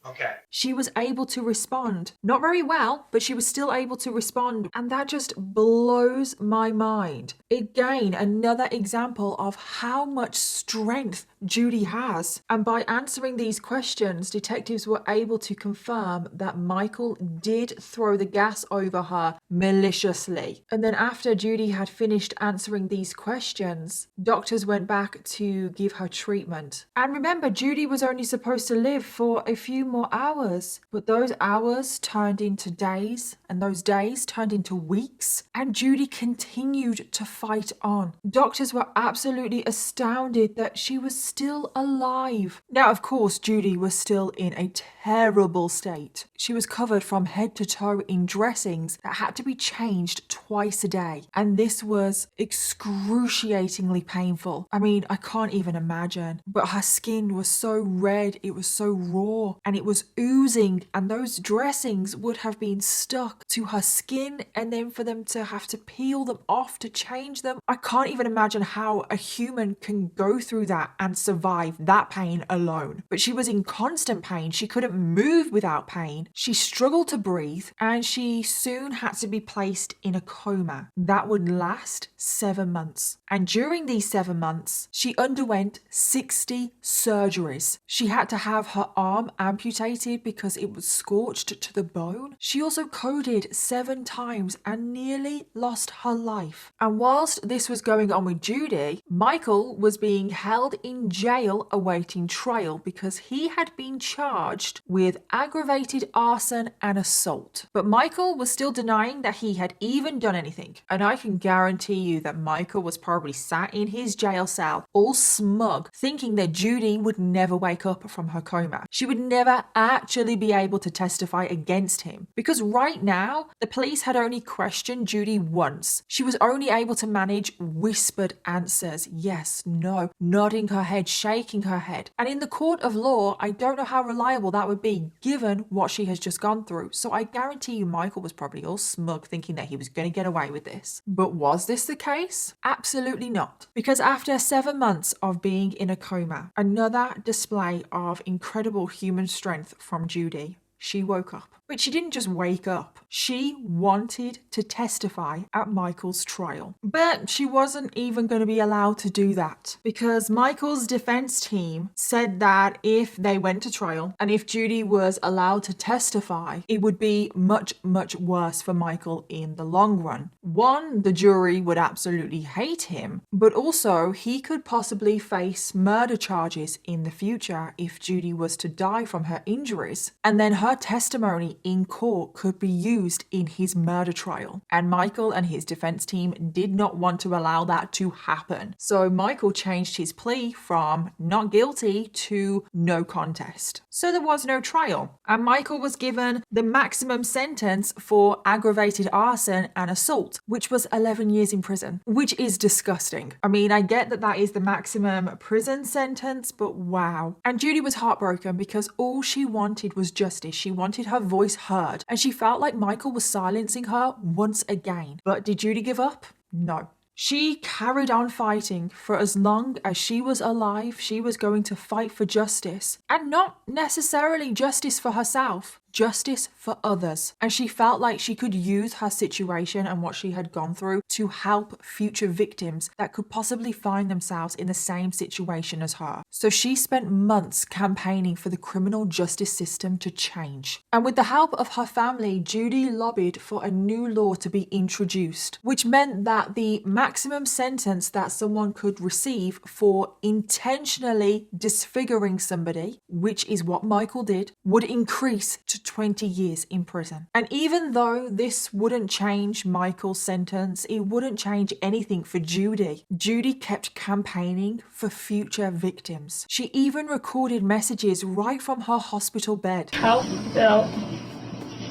Okay. She was able to respond. Not very well, but she was still able to respond. And that just blows my mind. Again, another example of how much strength Judy has. And by answering these questions, detectives were able to confirm that Michael did throw the gas over her maliciously. And then after Judy had finished answering these questions, doctors went back to give her treatment. And remember, Judy was only supposed to live for a few more hours, but those hours turned into days, and those days turned into weeks, and Judy continued to fight on. Doctors were absolutely astounded that she was still alive. Now, of course, Judy was still in a terrible state. She was covered from head to toe in dressings that had to be changed twice a day, and this was excruciatingly painful. I mean, I can't even imagine, but her skin was so red, it was so raw, and it was oozing, and those dressings would have been stuck to her skin, and then for them to have to peel them off to change them. I can't even imagine how a human can go through that and survive that pain alone. But she was in constant pain. She couldn't move without pain. She struggled to breathe, and she soon had to be placed in a coma that would last 7 months. And during these 7 months, she underwent 60 surgeries. She had to have her arm amputated because it was scorched to the bone. She also coded 7 times and nearly lost her life. And whilst this was going on with Judy, Michael was being held in jail awaiting trial because he had been charged with aggravated arson and assault. But Michael was still denying that he had even done anything. And I can guarantee you that Michael was probably sat in his jail cell all smug, thinking that Judy would never wake up from her coma. She would never actually be able to testify against him because right now the police had only questioned Judy once. She was only able to manage whispered answers, yes, no, nodding her head, shaking her head. And in the court of law, I don't know how reliable that would be given what she has just gone through. So I guarantee you Michael was probably all smug thinking that he was going to get away with this. But was this the case? Absolutely not. Because after 7 months of being in a coma, another display of incredible human strength from Judy, she woke up. But she didn't just wake up. She wanted to testify at Michael's trial. But she wasn't even going to be allowed to do that because Michael's defense team said that if they went to trial and if Judy was allowed to testify, it would be much, much worse for Michael in the long run. One, the jury would absolutely hate him, but also he could possibly face murder charges in the future if Judy was to die from her injuries. And then her testimony in court could be used in his murder trial. And Michael and his defense team did not want to allow that to happen. So Michael changed his plea from not guilty to no contest. So there was no trial. And Michael was given the maximum sentence for aggravated arson and assault, which was 11 years in prison, which is disgusting. I mean, I get that that is the maximum prison sentence, but wow. And Judy was heartbroken because all she wanted was justice. She wanted her voice heard, and she felt like Michael was silencing her once again. But did Judy give up? No. She carried on fighting for as long as she was alive. She was going to fight for justice, and not necessarily justice for herself, justice for others. And she felt like she could use her situation and what she had gone through to help future victims that could possibly find themselves in the same situation as her. So she spent months campaigning for the criminal justice system to change. And with the help of her family, Judy lobbied for a new law to be introduced, which meant that the maximum sentence that someone could receive for intentionally disfiguring somebody, which is what Michael did, would increase to 20 years in prison. And even though this wouldn't change Michael's sentence, it wouldn't change anything for Judy. Judy kept campaigning for future victims. She even recorded messages right from her hospital bed. House Bill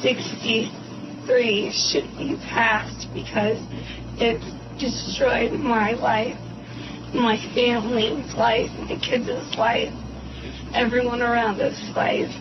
63 should be passed because it's destroyed my life, my family's life, my kids' life, everyone around us' life.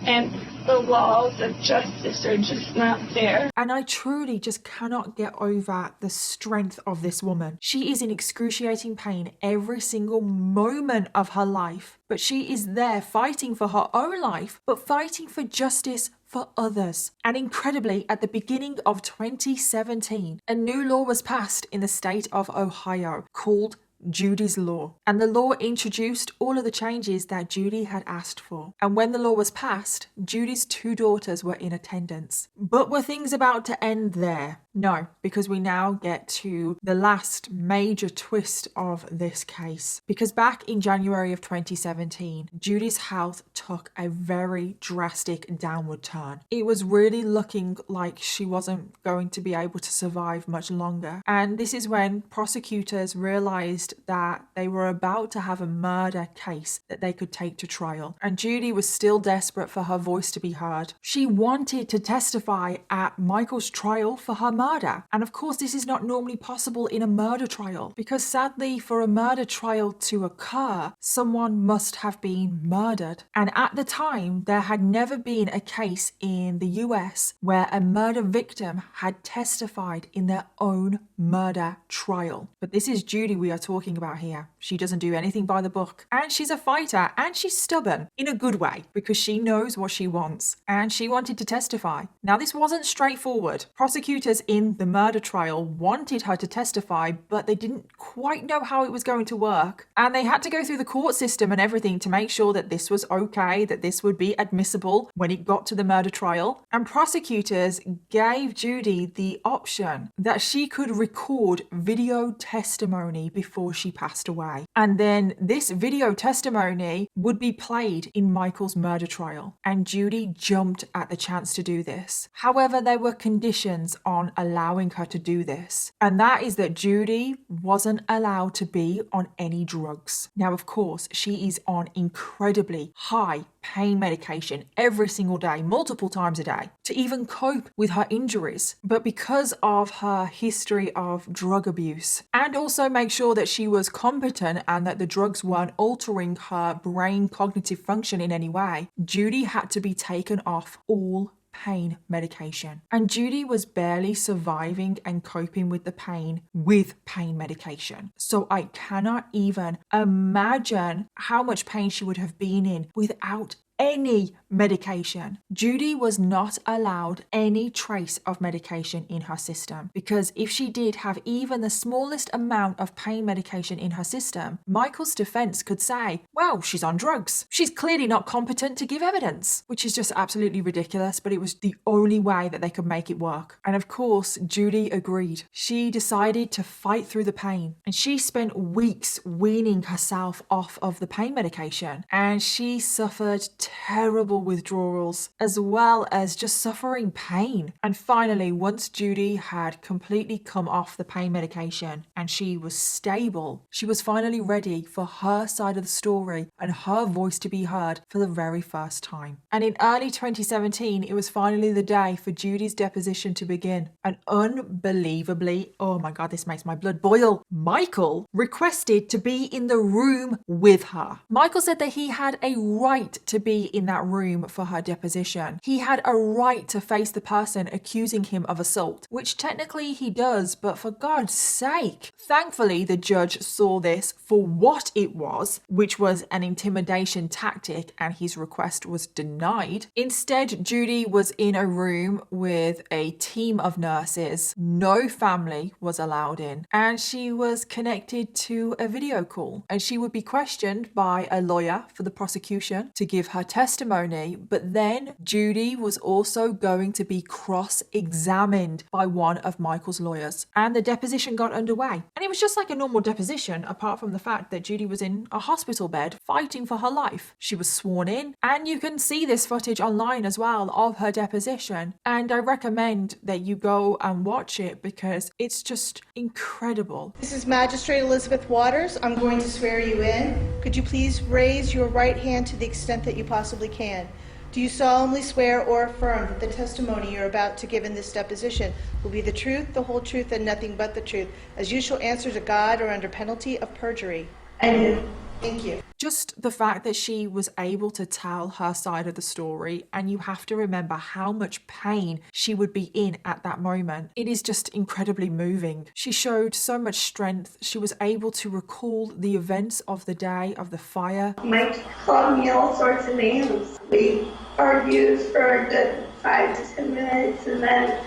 And the laws of justice are just not there. And I truly just cannot get over the strength of this woman. She is in excruciating pain every single moment of her life, but she is there fighting for her own life, but fighting for justice for others. And incredibly, at the beginning of 2017, a new law was passed in the state of Ohio called Judy's Law. And the law introduced all of the changes that Judy had asked for. And when the law was passed, Judy's 2 daughters were in attendance. But were things about to end there? No, because we now get to the last major twist of this case. Because back in January of 2017, Judy's health took a very drastic downward turn. It was really looking like she wasn't going to be able to survive much longer. And this is when prosecutors realized that they were about to have a murder case that they could take to trial. And Judy was still desperate for her voice to be heard. She wanted to testify at Michael's trial for her murder. And of course, this is not normally possible in a murder trial because sadly, for a murder trial to occur, someone must have been murdered. And at the time, there had never been a case in the US where a murder victim had testified in their own murder trial. But this is Judy we are talking about here. She doesn't do anything by the book. And she's a fighter and she's stubborn in a good way because she knows what she wants and she wanted to testify. Now, this wasn't straightforward. Prosecutors in the murder trial wanted her to testify, but they didn't quite know how it was going to work. And they had to go through the court system and everything to make sure that this was okay, that this would be admissible when it got to the murder trial. And prosecutors gave Judy the option that she could record video testimony before she passed away. And then this video testimony would be played in Michael's murder trial. And Judy jumped at the chance to do this. However, there were conditions on allowing her to do this. And that is that Judy wasn't allowed to be on any drugs. Now, of course, she is on incredibly high pain medication every single day, multiple times a day, to even cope with her injuries. But because of her history of drug abuse, and also make sure that she was competent and that the drugs weren't altering her brain cognitive function in any way, Judy had to be taken off all pain medication. And Judy was barely surviving and coping with the pain with pain medication. So I cannot even imagine how much pain she would have been in without any medication. Judy was not allowed any trace of medication in her system because if she did have even the smallest amount of pain medication in her system, Michael's defense could say, well, she's on drugs. She's clearly not competent to give evidence, which is just absolutely ridiculous, but it was the only way that they could make it work. And of course, Judy agreed. She decided to fight through the pain and she spent weeks weaning herself off of the pain medication and she suffered terrible withdrawals as well as just suffering pain. And finally, once Judy had completely come off the pain medication and she was stable, she was finally ready for her side of the story and her voice to be heard for the very first time. And in early 2017, it was finally the day for Judy's deposition to begin. And unbelievably, oh my God, this makes my blood boil, Michael requested to be in the room with her. Michael said that he had a right to be in that room for her deposition. He had a right to face the person accusing him of assault, which technically he does, but for God's sake. Thankfully, the judge saw this for what it was, which was an intimidation tactic, and his request was denied. Instead, Judy was in a room with a team of nurses. No family was allowed in, and she was connected to a video call, and she would be questioned by a lawyer for the prosecution to give her testimony, but then Judy was also going to be cross-examined by one of Michael's lawyers, and the deposition got underway. And it was just like a normal deposition, apart from the fact that Judy was in a hospital bed fighting for her life. She was sworn in, and you can see this footage online as well of her deposition, and I recommend that you go and watch it because it's just incredible. This is Magistrate Elizabeth Waters. I'm going to swear you in. Could you please raise your right hand to the extent that you possibly can? Do you solemnly swear or affirm that the testimony you're about to give in this deposition will be the truth, the whole truth, and nothing but the truth, as you shall answer to God or under penalty of perjury? I do. Thank you. Just the fact that she was able to tell her side of the story, and you have to remember how much pain she would be in at that moment. It is just incredibly moving. She showed so much strength. She was able to recall the events of the day of the fire. Mike called me all sorts of names. We argued for a good 5 to 10 minutes, and then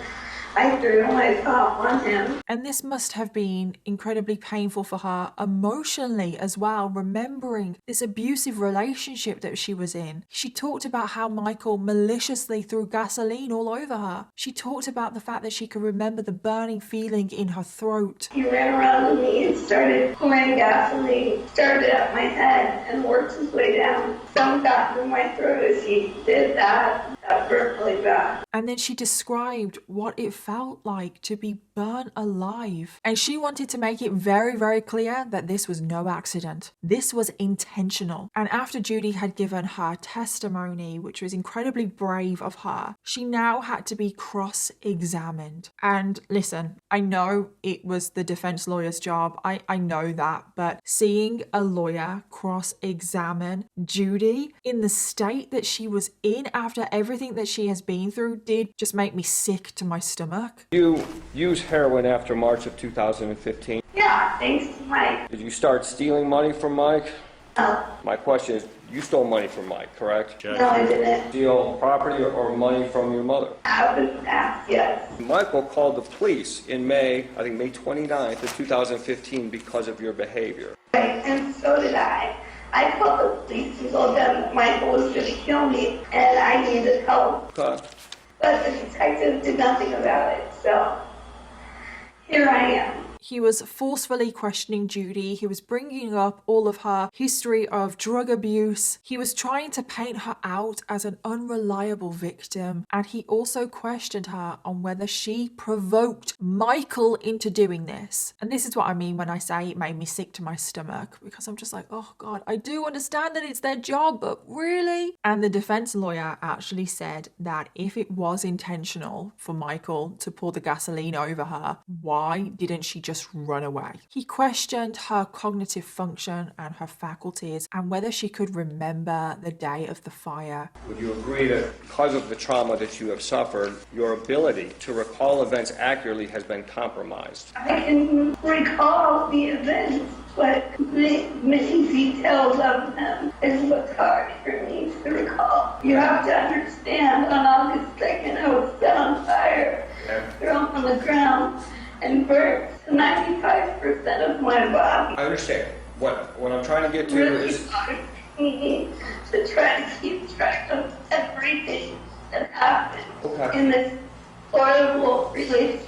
I threw my top on him. And this must have been incredibly painful for her emotionally as well, remembering this abusive relationship that she was in. She talked about how Michael maliciously threw gasoline all over her. She talked about the fact that she could remember the burning feeling in her throat. He ran around to me and started pouring gasoline, started up my head and worked his way down. Some got through my throat as he did that. That hurt really bad. And then she described what it felt like to be burnt alive. And she wanted to make it very, very clear that this was no accident. This was intentional. And after Judy had given her testimony, which was incredibly brave of her, she now had to be cross-examined. And listen, I know it was the defense lawyer's job. I know that. But seeing a lawyer cross-examine Judy in the state that she was in after everything that she has been through did just make me sick to my stomach. You used heroin after March of 2015. Yeah, thanks to Mike. Did you start stealing money from Mike? No, My question is, you stole money from Mike, correct? no, I didn't. Steal property or money from your mother? I was asked, yes. Michael called the police in May 29th of 2015 because of your behavior. Right, and so did I. I called the police and told them that Michael was going to kill me and I needed help. Okay. But the detective did nothing about it, so here I am. He was forcefully questioning Judy. He was bringing up all of her history of drug abuse. He was trying to paint her out as an unreliable victim. And he also questioned her on whether she provoked Michael into doing this. And this is what I mean when I say it made me sick to my stomach, because I'm just like, oh God, I do understand that it's their job, but really? And the defense lawyer actually said that if it was intentional for Michael to pour the gasoline over her, why didn't she just run away? He questioned her cognitive function and her faculties and whether she could remember the day of the fire. Would you agree that because of the trauma that you have suffered, your ability to recall events accurately has been compromised? I can recall the events, but many details of them is what's hard for me to recall. You have to understand, on August 2nd, I was set on fire, thrown on the ground, and burnt 95% of my body. I understand. What I'm trying to get to Really is... hard for me to try to keep track of everything that happened in this horrible relationship.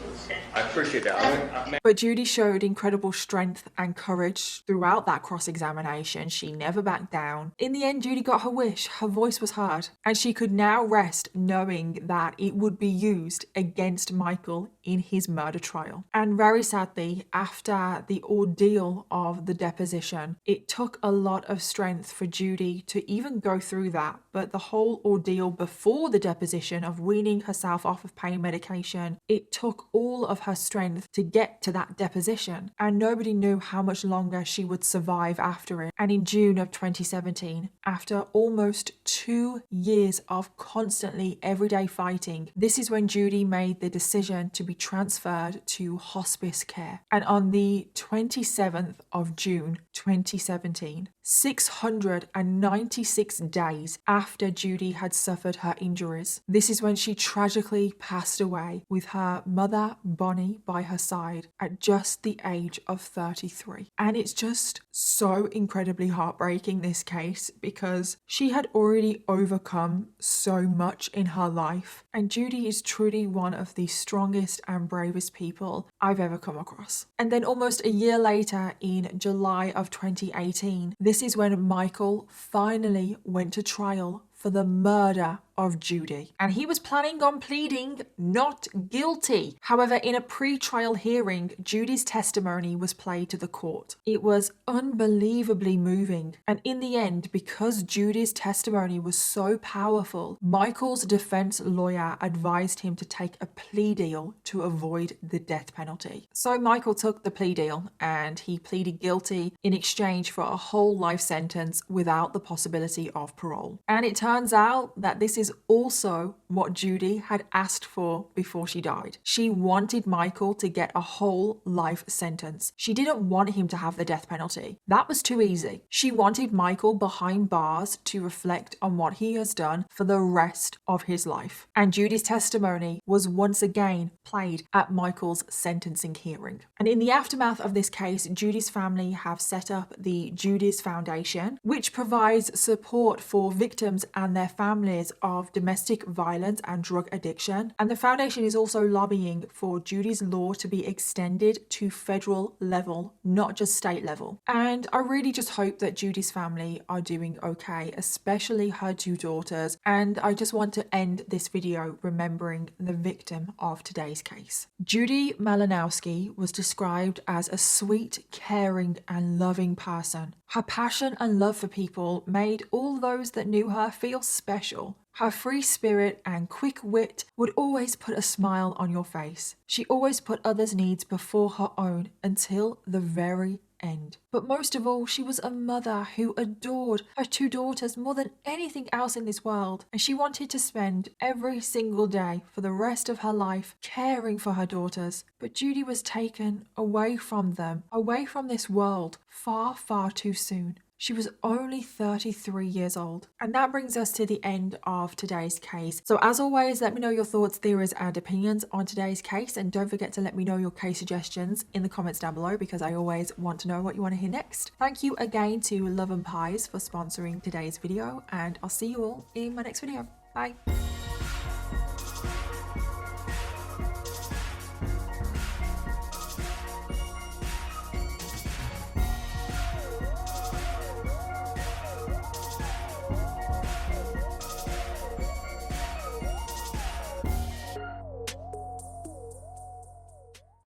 I appreciate that. But Judy showed incredible strength and courage throughout that cross-examination. She never backed down. In the end, Judy got her wish. Her voice was heard. And she could now rest knowing that it would be used against Michael in his murder trial. And very sadly, after the ordeal of the deposition, it took a lot of strength for Judy to even go through that. But the whole ordeal before the deposition of weaning herself off of pain medication, it took all of her strength to get to that deposition, and nobody knew how much longer she would survive after it. And in June of 2017, after almost 2 years of constantly everyday fighting, this is when Judy made the decision to be transferred to hospice care. And on the 27th of June 2017, 696 days after Judy had suffered her injuries. This is when she tragically passed away with her mother, Bonnie, by her side at just the age of 33. And it's just so incredibly heartbreaking, this case, because she had already overcome so much in her life. And Judy is truly one of the strongest and bravest people I've ever come across. And then almost a year later, in July of 2018, this is when Michael finally went to trial for the murder of Judy. And he was planning on pleading not guilty. However, in a pre-trial hearing, Judy's testimony was played to the court. It was unbelievably moving. And in the end, because Judy's testimony was so powerful, Michael's defense lawyer advised him to take a plea deal to avoid the death penalty. So Michael took the plea deal and he pleaded guilty in exchange for a whole life sentence without the possibility of parole. And it turns out that this is also what Judy had asked for before she died. She wanted Michael to get a whole life sentence. She didn't want him to have the death penalty. That was too easy. She wanted Michael behind bars to reflect on what he has done for the rest of his life. And Judy's testimony was once again played at Michael's sentencing hearing. And in the aftermath of this case, Judy's family have set up the Judy's Foundation, which provides support for victims and their families of domestic violence and drug addiction. And the foundation is also lobbying for Judy's law to be extended to federal level, not just state level. And I really just hope that Judy's family are doing okay, especially her two daughters. And I just want to end this video remembering the victim of today's case. Judy Malinowski was described as a sweet, caring, and loving person. Her passion and love for people made all those that knew her feel special. Her free spirit and quick wit would always put a smile on your face. She always put others' needs before her own until the very end. But most of all, she was a mother who adored her two daughters more than anything else in this world. And she wanted to spend every single day for the rest of her life caring for her daughters. But Judy was taken away from them, away from this world, far, far too soon. She was only 33 years old. And that brings us to the end of today's case. So as always, let me know your thoughts, theories, and opinions on today's case. And don't forget to let me know your case suggestions in the comments down below, because I always want to know what you want to hear next. Thank you again to Love and Pies for sponsoring today's video, and I'll see you all in my next video. Bye.